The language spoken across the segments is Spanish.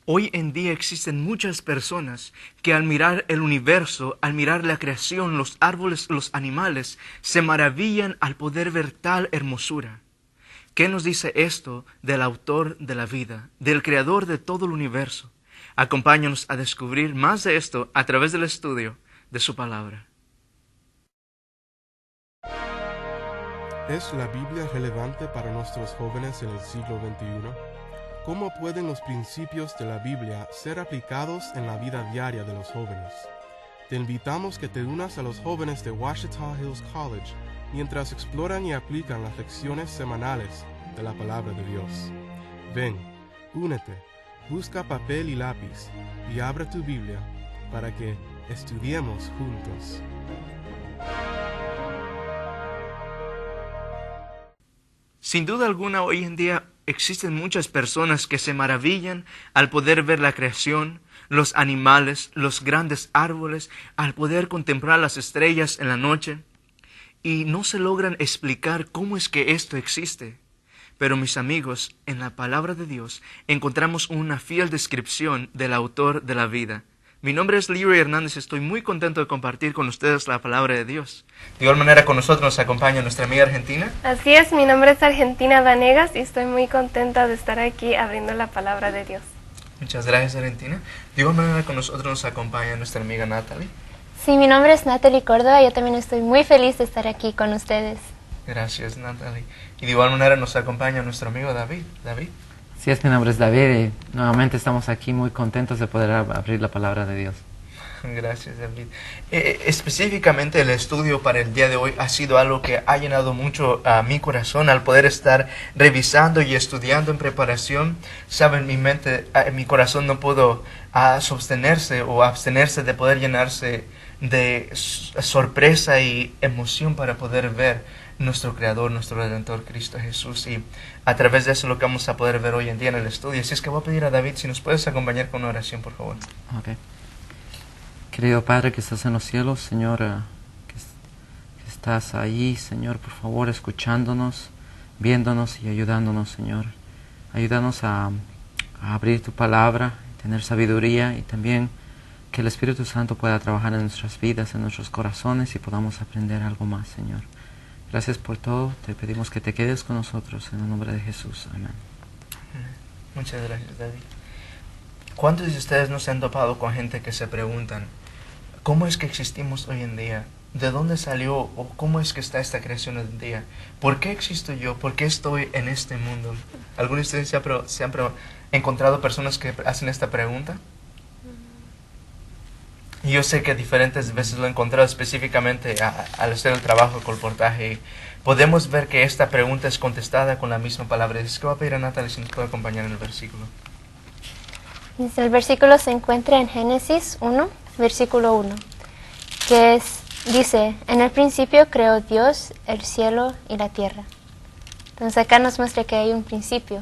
Hoy en día existen muchas personas que al mirar el universo, al mirar la creación, los árboles, los animales, se maravillan al poder ver tal hermosura. ¿Qué nos dice esto del autor de la vida, del creador de todo el universo? Acompáñanos a descubrir más de esto a través del estudio de su palabra. ¿Es la Biblia relevante para nuestros jóvenes en el siglo XXI? ¿Cómo pueden los principios de la Biblia ser aplicados en la vida diaria de los jóvenes? Te invitamos que te unas a los jóvenes de Ouachita Hills College mientras exploran y aplican las lecciones semanales de la palabra de Dios. Ven, únete, busca papel y lápiz y abre tu Biblia para que estudiemos juntos. Sin duda alguna, hoy en día existen muchas personas que se maravillan al poder ver la creación, los animales, los grandes árboles, al poder contemplar las estrellas en la noche, y no se logran explicar cómo es que esto existe. Pero mis amigos, en la palabra de Dios encontramos una fiel descripción del autor de la vida. Mi nombre es Leroy Hernández y estoy muy contento de compartir con ustedes la palabra de Dios. De igual manera con nosotros nos acompaña nuestra amiga Argentina. Así es, mi nombre es Argentina Vanegas y estoy muy contenta de estar aquí abriendo la palabra de Dios. Muchas gracias, Argentina. De igual manera con nosotros nos acompaña nuestra amiga Natalie. Sí, mi nombre es Natalie Córdoba, yo también estoy muy feliz de estar aquí con ustedes. Gracias, Natalie. Y de igual manera nos acompaña nuestro amigo David. David. Sí, mi nombre es David y nuevamente estamos aquí muy contentos de poder abrir la palabra de Dios. Gracias, David. Específicamente el estudio para el día de hoy ha sido algo que ha llenado mucho a mi corazón al poder estar revisando y estudiando en preparación. Saben, mi mente, mi corazón no pudo sostenerse o abstenerse de poder llenarse de sorpresa y emoción para poder ver nuestro Creador, nuestro Redentor, Cristo Jesús. Y a través de eso lo que vamos a poder ver hoy en día en el estudio. Así es que voy a pedir a David si nos puedes acompañar con una oración, por favor. Okay. Querido Padre que estás en los cielos, Señor, que estás ahí, Señor, por favor, escuchándonos, viéndonos y ayudándonos, Señor. Ayúdanos a abrir tu palabra, tener sabiduría y también que el Espíritu Santo pueda trabajar en nuestras vidas, en nuestros corazones y podamos aprender algo más, Señor. Gracias por todo, te pedimos que te quedes con nosotros en el nombre de Jesús. Amén. Muchas gracias, David. ¿Cuántos de ustedes no se han topado con gente que se preguntan cómo es que existimos hoy en día? ¿De dónde salió o cómo es que está esta creación hoy en día? ¿Por qué existo yo? ¿Por qué estoy en este mundo? ¿Algunos de ustedes se han encontrado personas que hacen esta pregunta? Y yo sé que diferentes veces lo he encontrado específicamente al hacer el trabajo de colportaje. Y podemos ver que esta pregunta es contestada con la misma palabra. Es que voy a pedir a Natalie si nos puede acompañar en el versículo. El versículo se encuentra en Génesis 1, versículo 1, que dice, en el principio creó Dios el cielo y la tierra. Entonces acá nos muestra que hay un principio.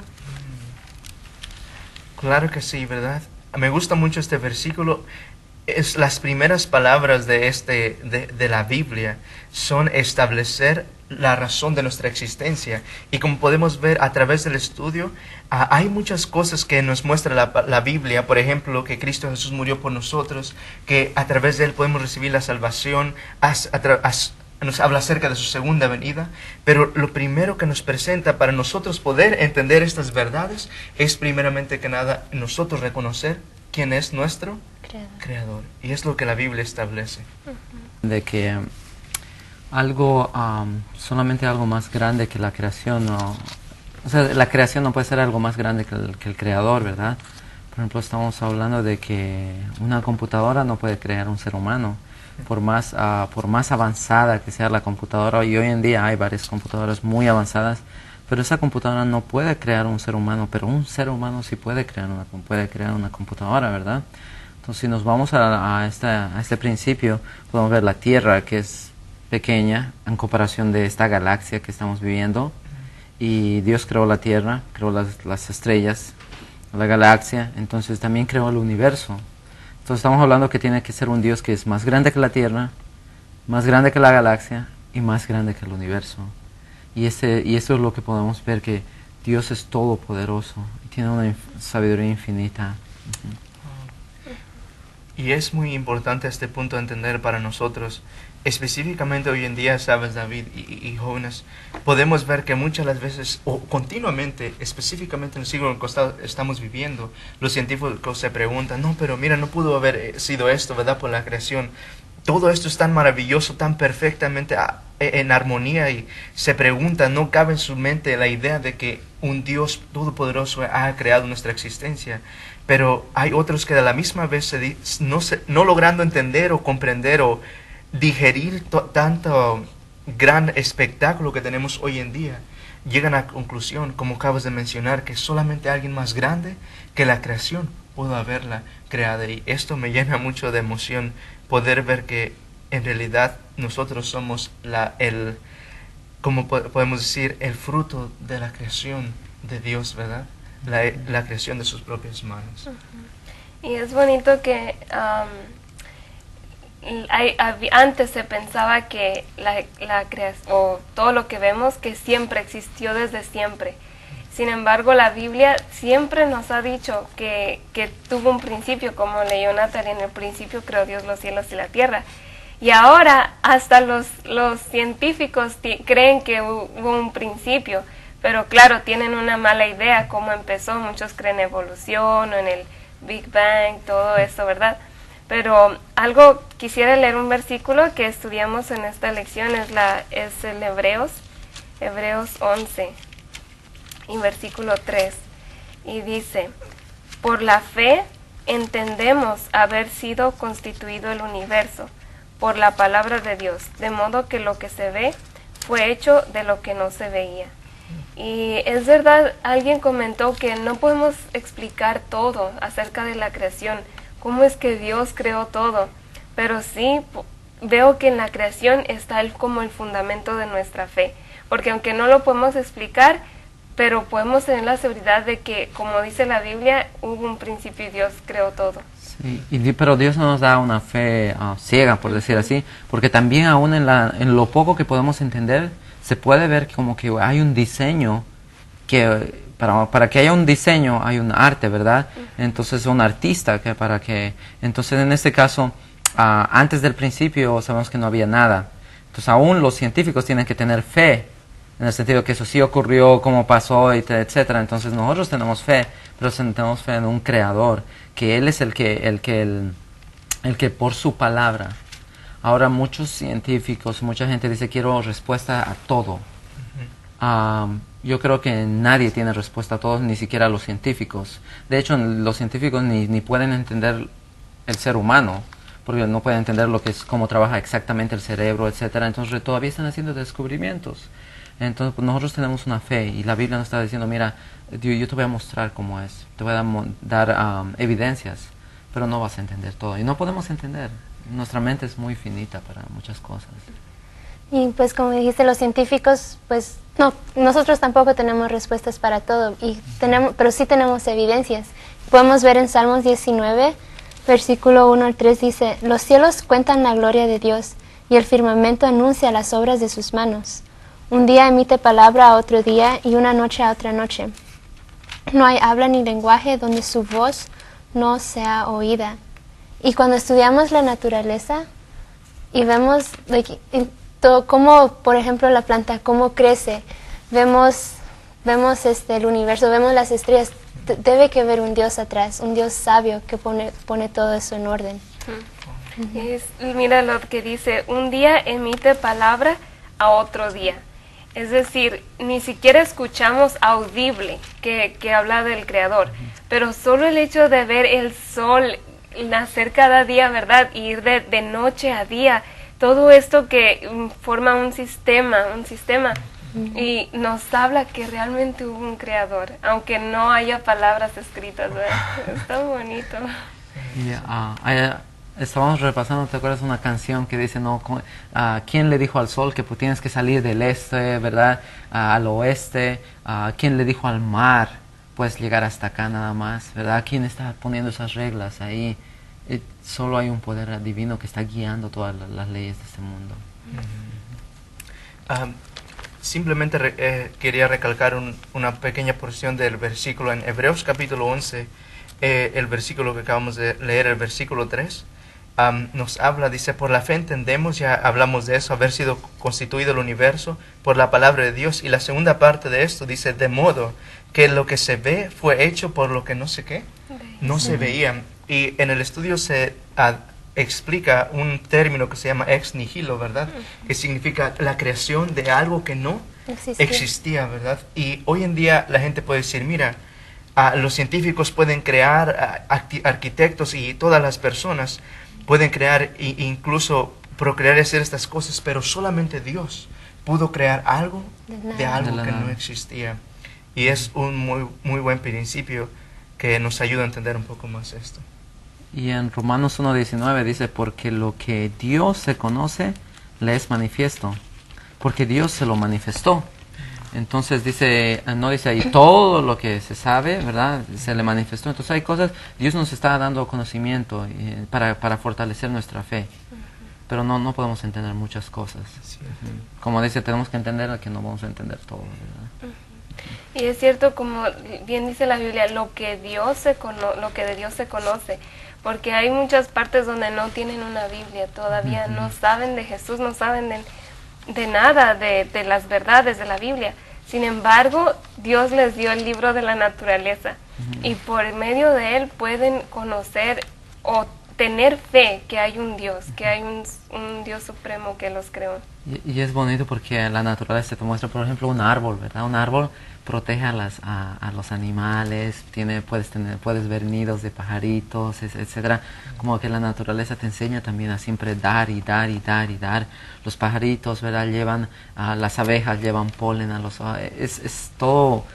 Claro que sí, ¿verdad? Me gusta mucho este versículo. Las primeras palabras de la Biblia son establecer la razón de nuestra existencia. Y como podemos ver a través del estudio, hay muchas cosas que nos muestra la Biblia. Por ejemplo, que Cristo Jesús murió por nosotros, que a través de Él podemos recibir la salvación, nos habla acerca de su segunda venida. Pero lo primero que nos presenta para nosotros poder entender estas verdades es primeramente que nada nosotros reconocer quién es nuestro Creador. Y es lo que la Biblia establece. De que solamente algo más grande que la creación, o sea, la creación no puede ser algo más grande que el Creador, ¿verdad? Por ejemplo, estamos hablando de que una computadora no puede crear un ser humano, por más avanzada que sea la computadora, y hoy en día hay varias computadoras muy avanzadas, pero esa computadora no puede crear un ser humano, pero un ser humano sí puede crear una computadora, ¿verdad? Entonces, si nos vamos a este principio, podemos ver la Tierra, que es pequeña en comparación de esta galaxia que estamos viviendo. Y Dios creó la Tierra, creó las estrellas, la galaxia, entonces también creó el universo. Entonces estamos hablando que tiene que ser un Dios que es más grande que la Tierra, más grande que la galaxia y más grande que el universo. Y eso es lo que podemos ver, que Dios es todopoderoso y tiene una sabiduría infinita Y es muy importante este punto de entender para nosotros, específicamente hoy en día, sabes, David y jóvenes, podemos ver que muchas las veces, o continuamente, específicamente en el siglo en el que estamos viviendo, los científicos se preguntan, no, pero mira, no pudo haber sido esto, ¿verdad?, por la creación. Todo esto es tan maravilloso, tan perfectamente en armonía, y se preguntan, no cabe en su mente la idea de que un Dios todopoderoso ha creado nuestra existencia. Pero hay otros que de la misma vez no logrando entender o comprender o digerir tanto gran espectáculo que tenemos hoy en día, llegan a la conclusión, como acabas de mencionar, que solamente alguien más grande que la creación pudo haberla creada. Y esto me llena mucho de emoción, poder ver que en realidad nosotros somos como podemos decir, el fruto de la creación de Dios, ¿verdad? La creación de sus propias manos. Y es bonito que antes se pensaba que la creación, o todo lo que vemos, que siempre existió desde siempre. Sin embargo, la Biblia siempre nos ha dicho que tuvo un principio, como leyó Natalie, en el principio creó Dios los cielos y la tierra. Y ahora hasta los científicos creen que hubo un principio, pero claro, tienen una mala idea cómo empezó. Muchos creen en evolución o en el Big Bang, todo eso, ¿verdad? Pero quisiera leer un versículo que estudiamos en esta lección, es el Hebreos 11, y versículo 3, y dice, por la fe entendemos haber sido constituido el universo, por la palabra de Dios, de modo que lo que se ve fue hecho de lo que no se veía. Y es verdad, alguien comentó que no podemos explicar todo acerca de la creación, cómo es que Dios creó todo, pero sí veo que en la creación está como el fundamento de nuestra fe, porque aunque no lo podemos explicar, pero podemos tener la seguridad de que, como dice la Biblia, hubo un principio y Dios creó todo. Sí, pero Dios no nos da una fe ciega, por decir así, porque también aún en lo poco que podemos entender, se puede ver como que hay un diseño, que para que haya un diseño hay un arte, ¿verdad? Entonces un artista, entonces en este caso, antes del principio sabemos que no había nada. Entonces aún los científicos tienen que tener fe, en el sentido que eso sí ocurrió, cómo pasó, etcétera. Entonces nosotros tenemos fe, pero tenemos fe en un creador, que Él es el que por su palabra. Ahora muchos científicos, mucha gente dice, quiero respuesta a todo. Yo creo que nadie tiene respuesta a todo, ni siquiera los científicos. De hecho, los científicos ni pueden entender el ser humano, porque no pueden entender cómo trabaja exactamente el cerebro, etcétera. Entonces todavía están haciendo descubrimientos. Entonces pues, nosotros tenemos una fe, y la Biblia nos está diciendo, mira, yo te voy a mostrar cómo es, te voy a dar evidencias, pero no vas a entender todo. Y no podemos entender. Nuestra mente es muy finita para muchas cosas. Y pues como dijiste, los científicos, pues no, nosotros tampoco tenemos respuestas para todo, pero sí tenemos evidencias. Podemos ver en Salmos 19, versículo 1 al 3, dice, los cielos cuentan la gloria de Dios, y el firmamento anuncia las obras de sus manos. Un día emite palabra a otro día, y una noche a otra noche. No hay habla ni lenguaje donde su voz no sea oída. Y cuando estudiamos la naturaleza y vemos cómo, por ejemplo, la planta, cómo crece, vemos el universo, vemos las estrellas, debe que haber un Dios atrás, un Dios sabio que pone todo eso en orden. Mira lo que dice, un día emite palabra a otro día. Es decir, ni siquiera escuchamos audible que habla del Creador, pero solo el hecho de ver el sol nacer cada día, ¿verdad? Y ir de noche a día, todo esto que forma un sistema, y nos habla que realmente hubo un creador, aunque no haya palabras escritas, ¿verdad? Está bonito. Estábamos repasando, ¿te acuerdas una canción que dice, ¿quién le dijo al sol que tienes que salir del este, ¿verdad? Al oeste, ¿quién le dijo al mar? Puedes llegar hasta acá nada más, ¿verdad? ¿Quién está poniendo esas reglas ahí? Solo hay un poder divino que está guiando todas las leyes de este mundo. Simplemente quería recalcar una pequeña porción del versículo en Hebreos capítulo 11, el versículo que acabamos de leer, el versículo 3, nos habla, dice, por la fe entendemos, ya hablamos de eso, haber sido constituido el universo por la palabra de Dios. Y la segunda parte de esto dice, de modo que lo que se ve fue hecho por lo que no sé qué, no se veía. Y en el estudio se explica un término que se llama ex nihilo, ¿verdad? Que significa la creación de algo que no existía, ¿verdad? Y hoy en día la gente puede decir, mira, los científicos pueden crear, arquitectos y todas las personas pueden crear e incluso procrear y hacer estas cosas, pero solamente Dios pudo crear algo de algo que no existía. Y es un muy buen principio que nos ayuda a entender un poco más esto. Y en Romanos 1:19 dice, porque lo que Dios se conoce le es manifiesto, porque Dios se lo manifestó. Entonces dice, no dice ahí todo lo que se sabe, ¿verdad? Se le manifestó. Entonces hay cosas, Dios nos está dando conocimiento para fortalecer nuestra fe. Pero no podemos entender muchas cosas. Como dice, tenemos que entender que no vamos a entender todo, ¿verdad? Y es cierto, como bien dice la Biblia, lo que de Dios se conoce. Porque hay muchas partes donde no tienen una Biblia todavía, no saben de Jesús, no saben de nada, de las verdades de la Biblia. Sin embargo, Dios les dio el libro de la naturaleza y por medio de él pueden conocer o tener fe que hay un Dios, que hay un Dios supremo que los creó. Y es bonito porque la naturaleza te muestra, por ejemplo, un árbol, ¿verdad? Un árbol protege a los animales, puedes ver nidos de pajaritos, etcétera. Como que la naturaleza te enseña también a siempre dar y dar y dar y dar. Los pajaritos, ¿verdad? Las abejas llevan polen es todo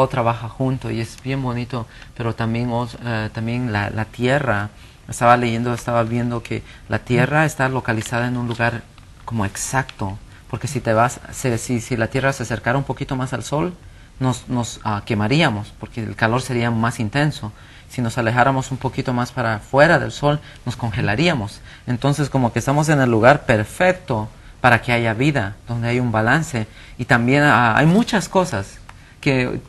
trabaja junto y es bien bonito. Pero también la tierra, estaba viendo que la tierra está localizada en un lugar como exacto, porque si la tierra se acercara un poquito más al sol, nos quemaríamos, porque el calor sería más intenso. Si nos alejáramos un poquito más para afuera del sol, nos congelaríamos. Entonces, como que estamos en el lugar perfecto para que haya vida, donde hay un balance. Y también hay muchas cosas que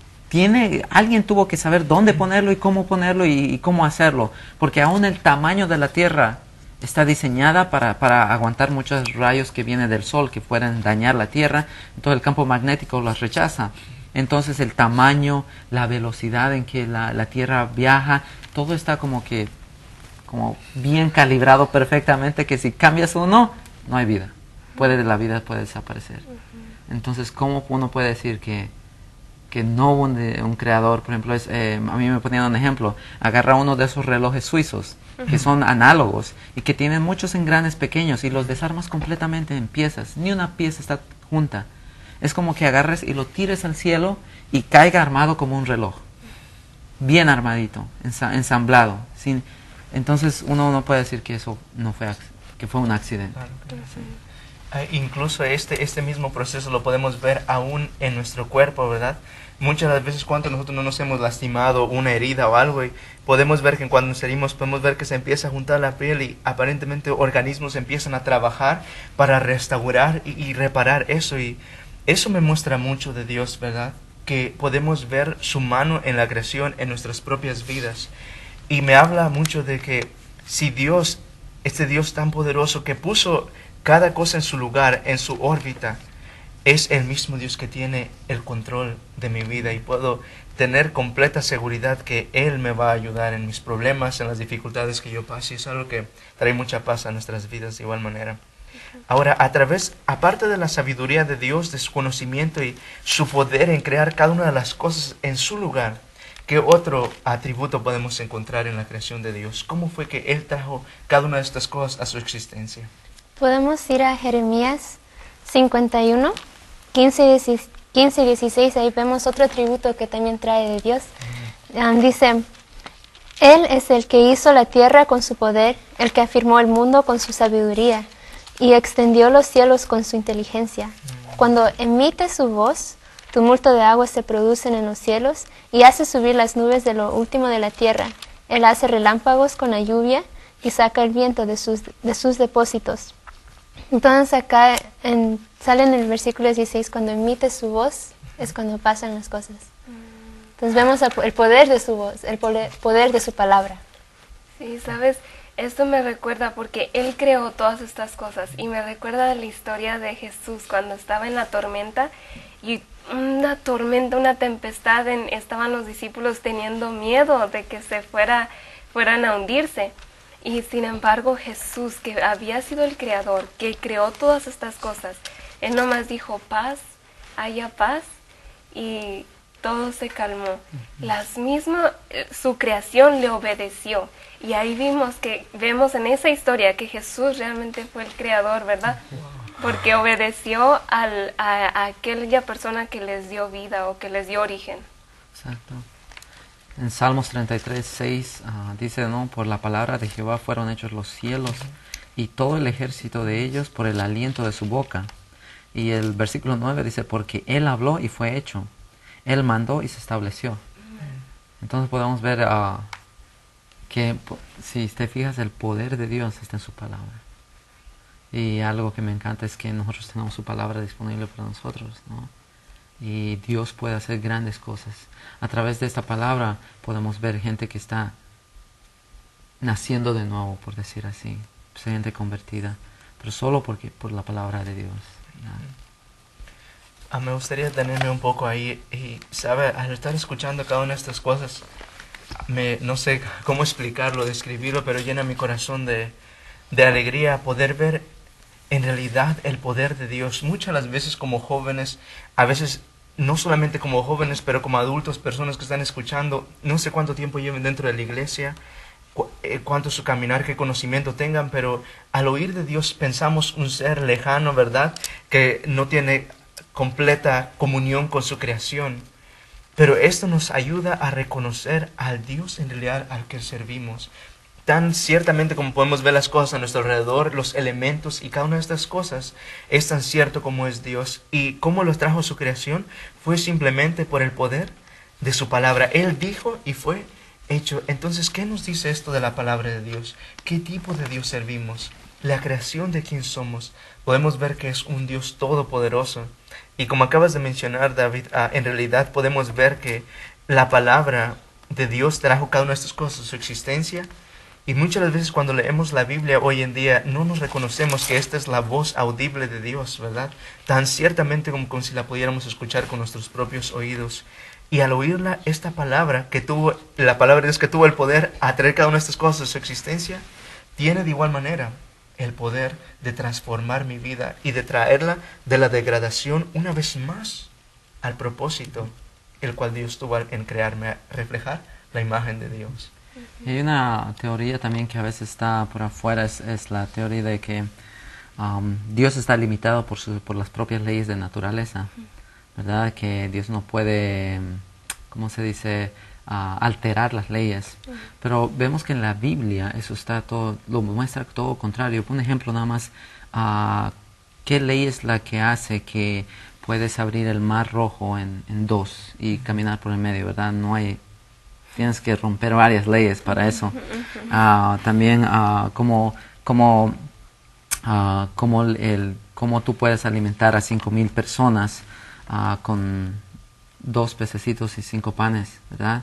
alguien tuvo que saber dónde ponerlo y cómo hacerlo, porque aún el tamaño de la tierra está diseñada para aguantar muchos rayos que vienen del sol que puedan dañar la tierra. Entonces el campo magnético los rechaza. Entonces el tamaño, la velocidad en que la tierra viaja, todo está como bien calibrado perfectamente, que si cambias uno, no hay vida. La vida puede desaparecer. Entonces, ¿cómo uno puede decir que no hubo un creador? Por ejemplo, a mí me ponían un ejemplo, agarra uno de esos relojes suizos, que son análogos, y que tienen muchos engranes pequeños, y los desarmas completamente en piezas, ni una pieza está junta. Es como que agarres y lo tires al cielo y caiga armado como un reloj, bien armadito, ensamblado. Entonces uno no puede decir que eso que fue un accidente. Claro que sí. Incluso este mismo proceso lo podemos ver aún en nuestro cuerpo, ¿verdad? Muchas de las veces cuando nosotros no nos hemos lastimado una herida o algo, y podemos ver que cuando nos herimos podemos ver que se empieza a juntar la piel y aparentemente organismos empiezan a trabajar para restaurar y reparar eso. Y eso me muestra mucho de Dios, ¿verdad? Que podemos ver su mano en la creación en nuestras propias vidas. Y me habla mucho de que si Dios, este Dios tan poderoso que puso cada cosa en su lugar, en su órbita, es el mismo Dios que tiene el control de mi vida, y puedo tener completa seguridad que Él me va a ayudar en mis problemas, en las dificultades que yo pase. Es algo que trae mucha paz a nuestras vidas de igual manera. Ahora, aparte de la sabiduría de Dios, de su conocimiento y su poder en crear cada una de las cosas en su lugar, ¿qué otro atributo podemos encontrar en la creación de Dios? ¿Cómo fue que Él trajo cada una de estas cosas a su existencia? Podemos ir a Jeremías 51, 15 y 16, ahí vemos otro atributo que también trae de Dios. Dice, Él es el que hizo la tierra con su poder, el que afirmó el mundo con su sabiduría, y extendió los cielos con su inteligencia. Cuando emite su voz, tumulto de aguas se producen en los cielos, y hace subir las nubes de lo último de la tierra. Él hace relámpagos con la lluvia, y saca el viento de sus depósitos. Entonces acá sale en el versículo 16, cuando emite su voz, es cuando pasan las cosas. Entonces vemos el poder de su voz, el poder de su palabra. Sí, sabes, esto me recuerda porque Él creó todas estas cosas y me recuerda la historia de Jesús cuando estaba en la tormenta y una tormenta, una tempestad, estaban los discípulos teniendo miedo de que fueran a hundirse. Y sin embargo Jesús, que había sido el creador, que creó todas estas cosas, Él nomás dijo paz, haya paz, y todo se calmó. Su creación le obedeció. Y ahí vemos en esa historia que Jesús realmente fue el creador, ¿verdad? Porque obedeció a aquella persona que les dio vida o que les dio origen. Exacto. En Salmos 33, 6 dice, ¿no? Por la palabra de Jehová fueron hechos los cielos y todo el ejército de ellos por el aliento de su boca. Y el versículo 9 dice, porque Él habló y fue hecho. Él mandó y se estableció. Entonces podemos ver que, si te fijas, el poder de Dios está en su palabra. Y algo que me encanta es que nosotros tenemos su palabra disponible para nosotros, ¿no? Y Dios puede hacer grandes cosas. A través de esta palabra podemos ver gente que está naciendo de nuevo, por decir así, gente convertida, pero solo por la palabra de Dios. Me gustaría detenerme un poco ahí y, ¿sabe? Al estar escuchando cada una de estas cosas, no sé cómo explicarlo, describirlo, pero llena mi corazón de alegría poder ver en realidad el poder de Dios. Muchas de las veces como jóvenes, a veces no solamente como jóvenes, pero como adultos, personas que están escuchando, no sé cuánto tiempo lleven dentro de la iglesia, cuánto su caminar, qué conocimiento tengan, pero al oír de Dios pensamos un ser lejano, ¿verdad? Que no tiene completa comunión con su creación. Pero esto nos ayuda a reconocer al Dios en realidad al que servimos. Tan ciertamente como podemos ver las cosas a nuestro alrededor, los elementos y cada una de estas cosas es tan cierto como es Dios. Y cómo los trajo su creación fue simplemente por el poder de su palabra. Él dijo y fue hecho. Entonces, ¿qué nos dice esto de la palabra de Dios? ¿Qué tipo de Dios servimos? La creación de quién somos. Podemos ver que es un Dios todopoderoso. Y como acabas de mencionar, David, en realidad podemos ver que la palabra de Dios trajo cada una de estas cosas a su existencia. Y muchas las veces cuando leemos la Biblia hoy en día no nos reconocemos que esta es la voz audible de Dios, ¿verdad? Tan ciertamente como si la pudiéramos escuchar con nuestros propios oídos. Y al oírla, esta palabra la palabra de Dios que tuvo el poder a traer cada una de estas cosas a su existencia, tiene de igual manera el poder de transformar mi vida y de traerla de la degradación una vez más al propósito el cual Dios tuvo en crearme, a reflejar la imagen de Dios. Y hay una teoría también que a veces está por afuera, es la teoría de que Dios está limitado por las propias leyes de naturaleza, ¿verdad? Que Dios no puede, ¿cómo se dice?, alterar las leyes. Pero vemos que en la Biblia eso está todo, lo muestra todo contrario. Por un ejemplo nada más, ¿qué ley es la que hace que puedes abrir el mar rojo en dos y caminar por el medio, ¿verdad? No hay... Tienes que romper varias leyes para eso. También cómo tú puedes alimentar a 5,000 personas con 2 pececitos y 5 panes, ¿verdad?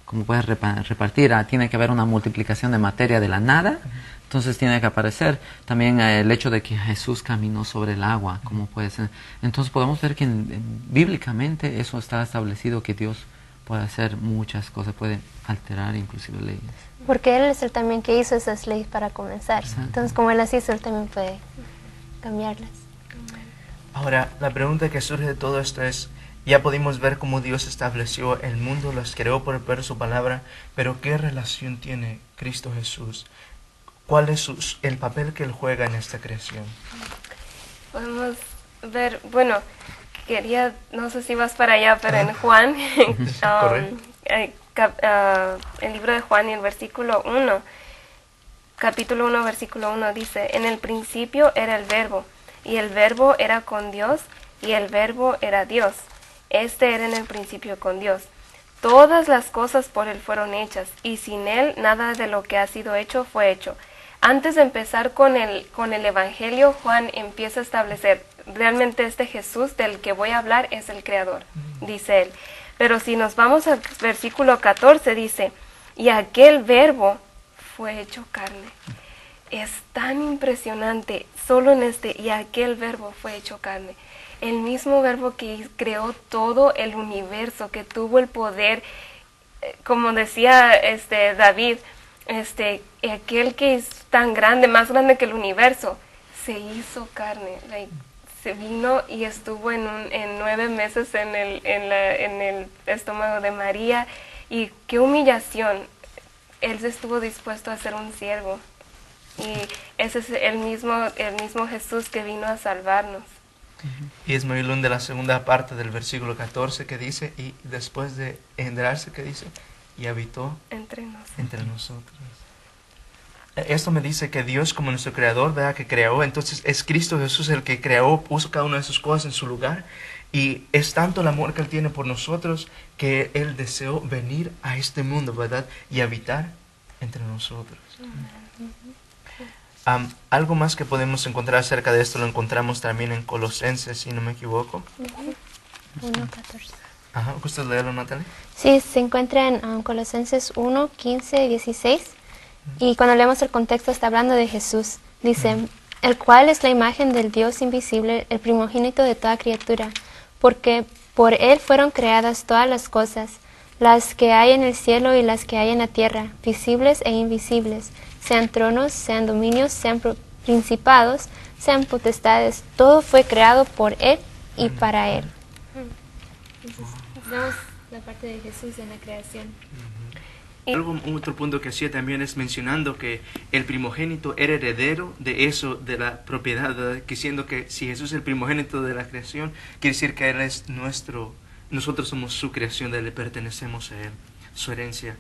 Cómo puedes repartir. Tiene que haber una multiplicación de materia de la nada. Entonces tiene que aparecer también el hecho de que Jesús caminó sobre el agua. ¿Cómo puede ser? Entonces podemos ver que bíblicamente eso está establecido, que Dios puede hacer muchas cosas, puede alterar inclusive leyes. Porque Él es el también que hizo esas leyes para comenzar. Exacto. Entonces, como Él las hizo, Él también puede cambiarlas. Ahora, la pregunta que surge de todo esto es, ya pudimos ver cómo Dios estableció el mundo, los creó por el poder de su palabra, pero ¿qué relación tiene Cristo Jesús? ¿Cuál es el papel que Él juega en esta creación? Podemos ver, bueno, no sé si vas para allá, pero en Juan, el libro de Juan y el versículo 1, capítulo 1, versículo 1 dice, en el principio era el verbo, y el verbo era con Dios, y el verbo era Dios. Este era en el principio con Dios. Todas las cosas por Él fueron hechas, y sin Él nada de lo que ha sido hecho fue hecho. Antes de empezar con el Evangelio, Juan empieza a establecer, realmente este Jesús del que voy a hablar es el Creador, dice él. Pero si nos vamos al versículo 14 dice, y aquel verbo fue hecho carne. Es tan impresionante, solo en y aquel verbo fue hecho carne. El mismo verbo que creó todo el universo, que tuvo el poder, como decía David, aquel que es tan grande, más grande que el universo, se hizo carne, se vino y estuvo en 9 meses en el estómago de María, y qué humillación. Él estuvo dispuesto a ser un siervo, y ese es el mismo Jesús que vino a salvarnos. Y es muy lindo la segunda parte del versículo 14 que dice, y después de engendrarse, que dice, y habitó entre nosotros. Esto me dice que Dios, como nuestro creador, ¿verdad?, que creó, entonces es Cristo Jesús el que creó, puso cada una de sus cosas en su lugar, y es tanto el amor que Él tiene por nosotros que Él deseó venir a este mundo, ¿verdad?, y habitar entre nosotros. Algo más que podemos encontrar acerca de esto lo encontramos también en Colosenses, si no me equivoco. 1:14. Ajá, ¿usted leerlo, Natalie? Sí, se encuentra en Colosenses 1, 15 y 16. Y cuando leemos el contexto está hablando de Jesús. Dice, el cual es la imagen del Dios invisible, el primogénito de toda criatura, porque por Él fueron creadas todas las cosas, las que hay en el cielo y las que hay en la tierra, visibles e invisibles, sean tronos, sean dominios, sean principados, sean potestades. Todo fue creado por Él y para Él. Vemos la parte de Jesús en la creación. Otro punto que hacía también es mencionando que el primogénito era heredero de eso, de la propiedad, ¿verdad?, diciendo que si Jesús es el primogénito de la creación, quiere decir que Él es nosotros somos su creación, le pertenecemos a Él, su herencia.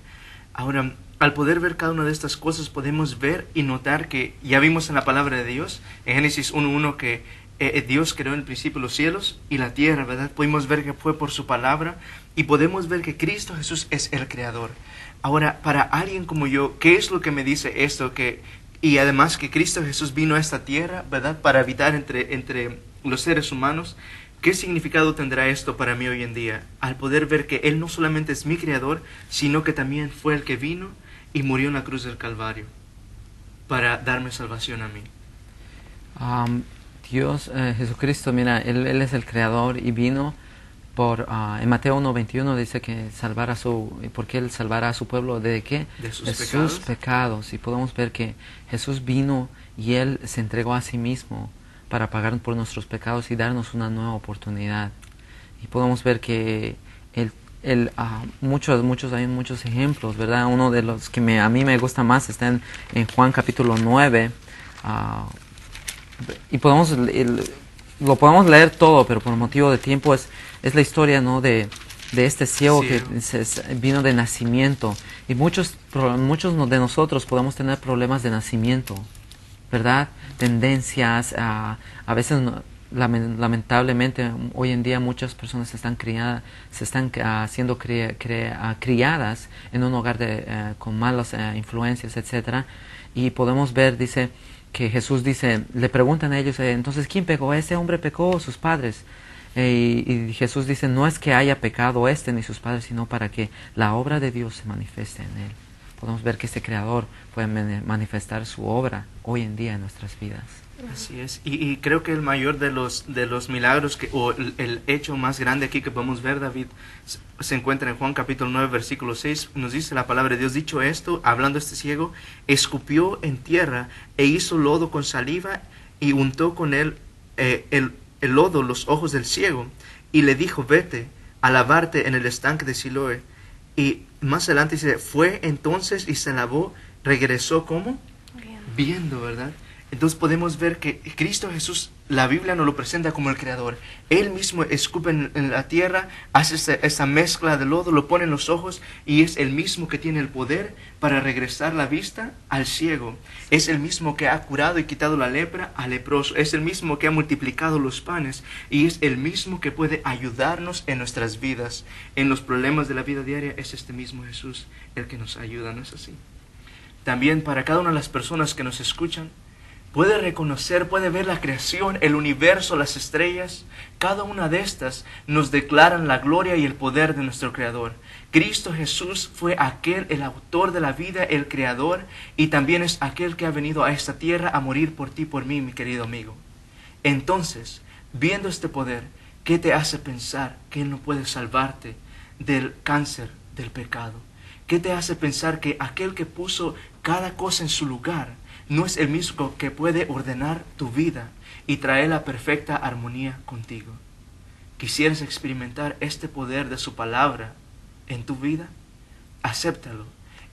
Ahora, al poder ver cada una de estas cosas, podemos ver y notar que ya vimos en la palabra de Dios, en Génesis 1:1, que Dios creó en el principio los cielos y la tierra, ¿verdad? Pudimos ver que fue por su palabra, y podemos ver que Cristo Jesús es el creador. Ahora, para alguien como yo, ¿qué es lo que me dice esto? Y además que Cristo Jesús vino a esta tierra, ¿verdad?, para habitar entre los seres humanos. ¿Qué significado tendrá esto para mí hoy en día? Al poder ver que Él no solamente es mi creador, sino que también fue el que vino y murió en la cruz del Calvario para darme salvación a mí. Dios, Jesucristo, mira, Él es el creador y vino en Mateo 1:21 dice que porque Él salvará a su pueblo ¿de qué? De sus pecados. Y podemos ver que Jesús vino y Él se entregó a sí mismo para pagar por nuestros pecados y darnos una nueva oportunidad. Y podemos ver que hay muchos ejemplos, ¿verdad? Uno de los que a mí me gusta más está en Juan capítulo 9. Y lo podemos leer todo, pero por motivo de tiempo es la historia, ¿no?, de este ciego que vino de nacimiento. Y muchos de nosotros podemos tener problemas de nacimiento, ¿verdad? Tendencias, a veces lamentablemente hoy en día muchas personas se están siendo criadas en un hogar con malas influencias, etcétera. Y podemos ver, dice, que Jesús dice, le preguntan a ellos, entonces, ¿quién pecó? ¿Ese hombre pecó o sus padres? Y Jesús dice, no es que haya pecado ni sus padres, sino para que la obra de Dios se manifieste en él. Podemos ver que este Creador puede manifestar su obra hoy en día en nuestras vidas. Así es, y creo que el mayor de los milagros, o el hecho más grande aquí que podemos ver, David, se encuentra en Juan capítulo 9, versículo 6, nos dice la palabra de Dios, dicho esto, hablando este ciego, escupió en tierra e hizo lodo con saliva y untó con él el lodo los ojos del ciego, y le dijo, vete a lavarte en el estanque de Siloé. Y más adelante dice, fue entonces y se lavó, regresó ¿cómo? Viendo, ¿verdad? Entonces podemos ver que Cristo Jesús, la Biblia nos lo presenta como el Creador. Él mismo escupe en la tierra, hace esa mezcla de lodo, lo pone en los ojos, y es el mismo que tiene el poder para regresar la vista al ciego. Es el mismo que ha curado y quitado la lepra al leproso. Es el mismo que ha multiplicado los panes, y es el mismo que puede ayudarnos en nuestras vidas. En los problemas de la vida diaria es este mismo Jesús el que nos ayuda, ¿no es así? También para cada una de las personas que nos escuchan, Puede reconocer, puede ver la creación, el universo, las estrellas. Cada una de estas nos declaran la gloria y el poder de nuestro Creador. Cristo Jesús fue aquel, el autor de la vida, el Creador, y también es aquel que ha venido a esta tierra a morir por ti, por mí, mi querido amigo. Entonces, viendo este poder, ¿qué te hace pensar que Él no puede salvarte del cáncer, del pecado? ¿Qué te hace pensar que aquel que puso cada cosa en su lugar no es el mismo que puede ordenar tu vida y traer la perfecta armonía contigo? ¿Quisieras experimentar este poder de su palabra en tu vida? Acéptalo.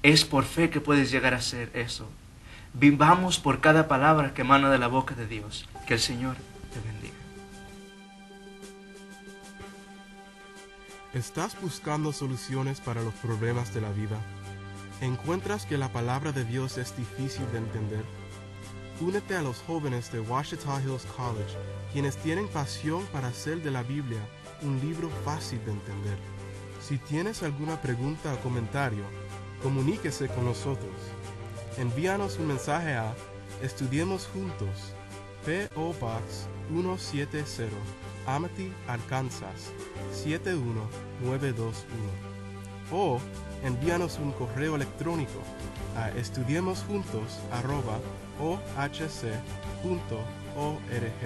Es por fe que puedes llegar a hacer eso. Vivamos por cada palabra que emana de la boca de Dios. Que el Señor te bendiga. ¿Estás buscando soluciones para los problemas de la vida? ¿Encuentras que la palabra de Dios es difícil de entender? Únete a los jóvenes de Ouachita Hills College, quienes tienen pasión para hacer de la Biblia un libro fácil de entender. Si tienes alguna pregunta o comentario, comuníquese con nosotros. Envíanos un mensaje a Estudiemos Juntos, P.O. Box 170, Amity, Arkansas 71921. O envíanos un correo electrónico a estudiemosjuntos@ohc.org.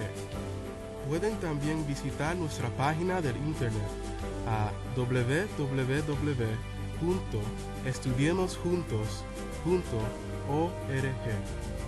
Pueden también visitar nuestra página del internet a www.estudiemosjuntos.org.